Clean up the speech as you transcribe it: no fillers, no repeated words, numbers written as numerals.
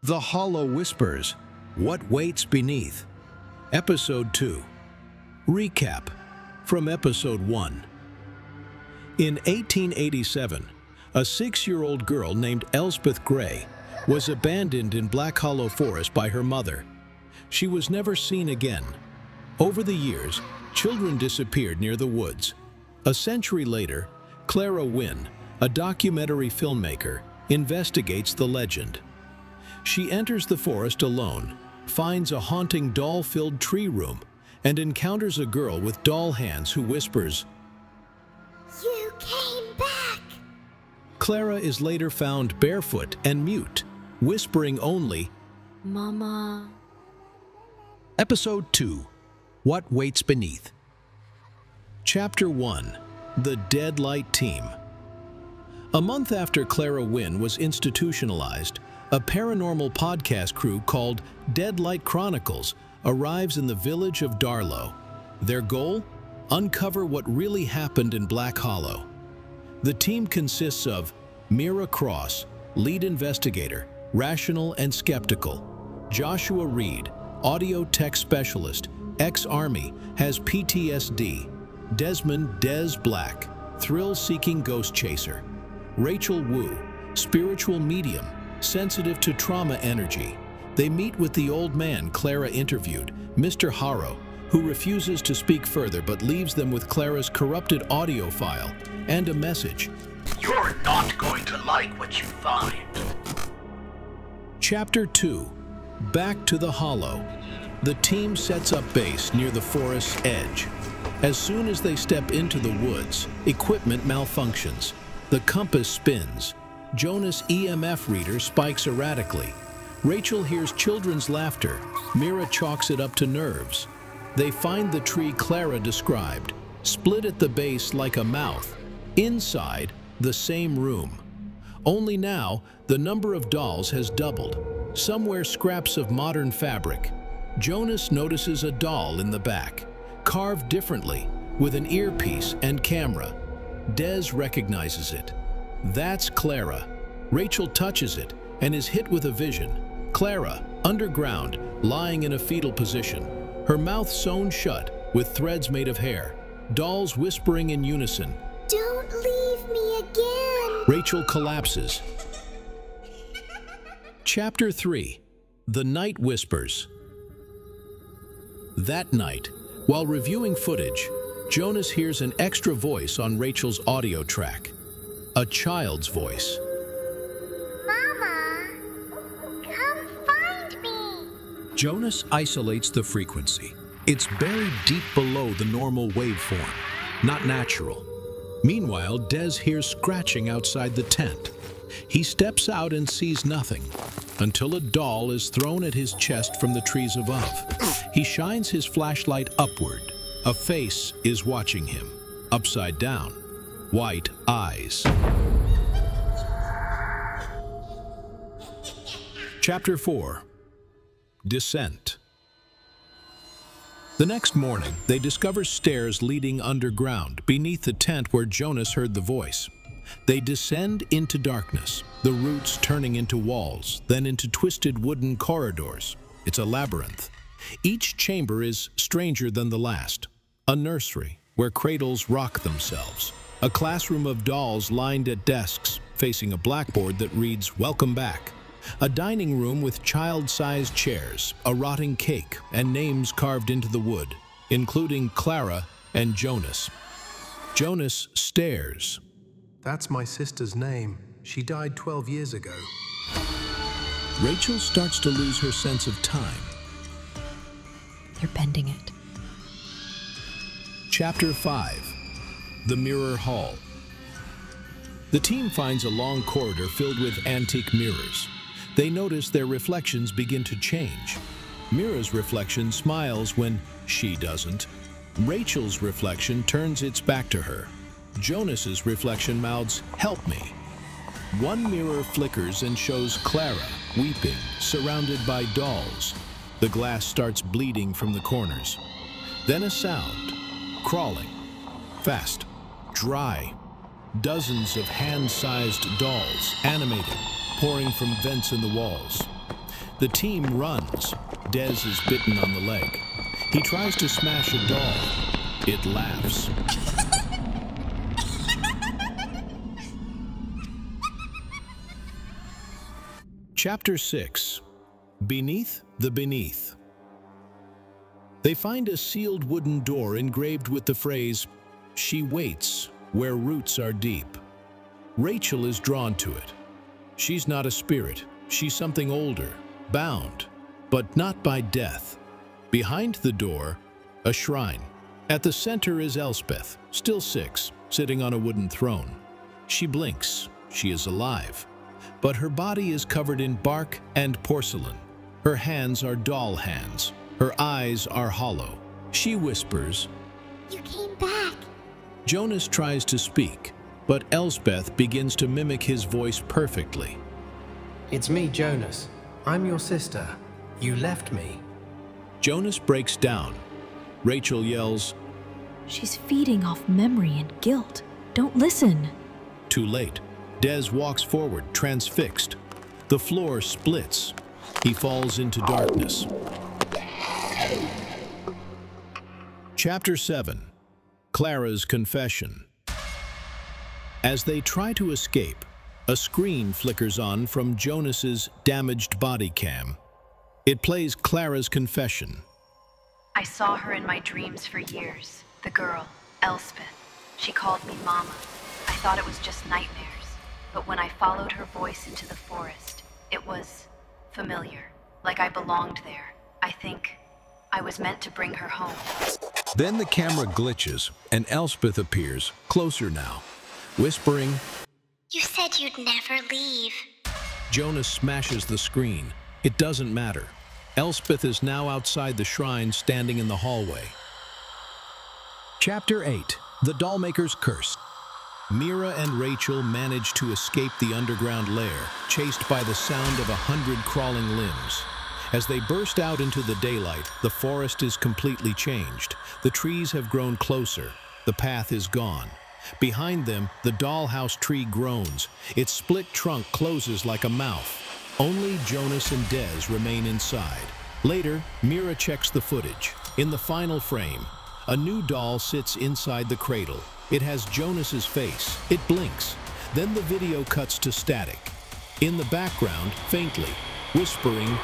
The Hollow Whispers, What Waits Beneath. Episode 2. Recap from Episode 1. In 1887, a 6-year-old girl named Elspeth Graye was abandoned in Black Hollow Forest by her mother. She was never seen again. Over the years, children disappeared near the woods. A century later, Clara Wynn, a documentary filmmaker, investigates the legend. She enters the forest alone, finds a haunting doll-filled tree room, and encounters a girl with doll hands who whispers, "You came back!" Clara is later found barefoot and mute, whispering only, "Mama." Episode 2. What Waits Beneath. Chapter 1. The Deadlight Team. A month after Clara Wynn was institutionalized, a paranormal podcast crew called Deadlight Chronicles arrives in the village of Darlow. Their goal? Uncover what really happened in Black Hollow. The team consists of Mira Cross, lead investigator, rational and skeptical; Joshua Reed, audio tech specialist, ex-Army, has PTSD; Desmond Des Black, thrill-seeking ghost chaser; Rachel Wu, spiritual medium, sensitive to trauma energy. They meet with the old man Clara interviewed, Mr. Harrow, who refuses to speak further but leaves them with Clara's corrupted audio file and a message. You're not going to like what you find. Chapter 2. Back to the Hollow. The team sets up base near the forest's edge. As soon as they step into the woods, equipment malfunctions. The compass spins. Jonas' EMF reader spikes erratically. Rachel hears children's laughter. Mira chalks it up to nerves. They find the tree Clara described, split at the base like a mouth. Inside, the same room. Only now, the number of dolls has doubled. Some wear scraps of modern fabric. Jonas notices a doll in the back, carved differently, with an earpiece and camera. Des recognizes it. That's Clara. Rachel touches it and is hit with a vision. Clara, underground, lying in a fetal position, her mouth sewn shut with threads made of hair. Dolls whispering in unison. "Don't leave me again!" Rachel collapses. Chapter 3. The Night Whispers. That night, while reviewing footage, Jonas hears an extra voice on Rachel's audio track. A child's voice. "Mama, come find me!" Jonas isolates the frequency. It's buried deep below the normal waveform, not natural. Meanwhile, Des hears scratching outside the tent. He steps out and sees nothing, until a doll is thrown at his chest from the trees above. He shines his flashlight upward. A face is watching him, upside down. White eyes. Chapter 4. Descent. The next morning, they discover stairs leading underground, beneath the tent where Jonas heard the voice. They descend into darkness, the roots turning into walls, then into twisted wooden corridors. It's a labyrinth. Each chamber is stranger than the last. A nursery, where cradles rock themselves. A classroom of dolls lined at desks, facing a blackboard that reads, "Welcome back." A dining room with child-sized chairs, a rotting cake, and names carved into the wood, including Clara and Jonas. Jonas stares. "That's my sister's name. She died 12 years ago." Rachel starts to lose her sense of time. They're bending it. Chapter 5. The Mirror Hall. The team finds a long corridor filled with antique mirrors. They notice their reflections begin to change. Mira's reflection smiles when she doesn't. Rachel's reflection turns its back to her. Jonas's reflection mouths, "Help me." One mirror flickers and shows Clara, weeping, surrounded by dolls. The glass starts bleeding from the corners. Then a sound. Crawling. Fast. Dry. Dozens of hand-sized dolls, animating, pouring from vents in the walls. The team runs. Des is bitten on the leg. He tries to smash a doll. It laughs. Chapter 6. Beneath the Beneath. They find a sealed wooden door engraved with the phrase, "She waits where roots are deep." Rachel is drawn to it. She's not a spirit. She's something older, bound, but not by death. Behind the door, a shrine. At the center is Elspeth, still 6, sitting on a wooden throne. She blinks. She is alive. But her body is covered in bark and porcelain. Her hands are doll hands. Her eyes are hollow. She whispers, You came back. Jonas tries to speak, but Elspeth begins to mimic his voice perfectly. It's me, Jonas. I'm your sister. You left me. Jonas breaks down. Rachel yells, She's feeding off memory and guilt. Don't listen. Too late. Des walks forward, transfixed. The floor splits. He falls into darkness. Chapter 7. Clara's Confession. As they try to escape, a screen flickers on from Jonas's damaged body cam. It plays Clara's confession. I saw her in my dreams for years. The girl, Elspeth. She called me Mama. I thought it was just nightmares. But when I followed her voice into the forest, it was familiar, like I belonged there. I think I was meant to bring her home. Then the camera glitches, and Elspeth appears, closer now, whispering, You said you'd never leave. Jonas smashes the screen. It doesn't matter. Elspeth is now outside the shrine, standing in the hallway. Chapter 8. The Dollmaker's Curse. Mira and Rachel manage to escape the underground lair, chased by the sound of 100 crawling limbs. As they burst out into the daylight, the forest is completely changed. The trees have grown closer. The path is gone. Behind them, the dollhouse tree groans. Its split trunk closes like a mouth. Only Jonas and Des remain inside. Later, Mira checks the footage. In the final frame, a new doll sits inside the cradle. It has Jonas's face. It blinks. Then the video cuts to static. In the background, faintly, whispering,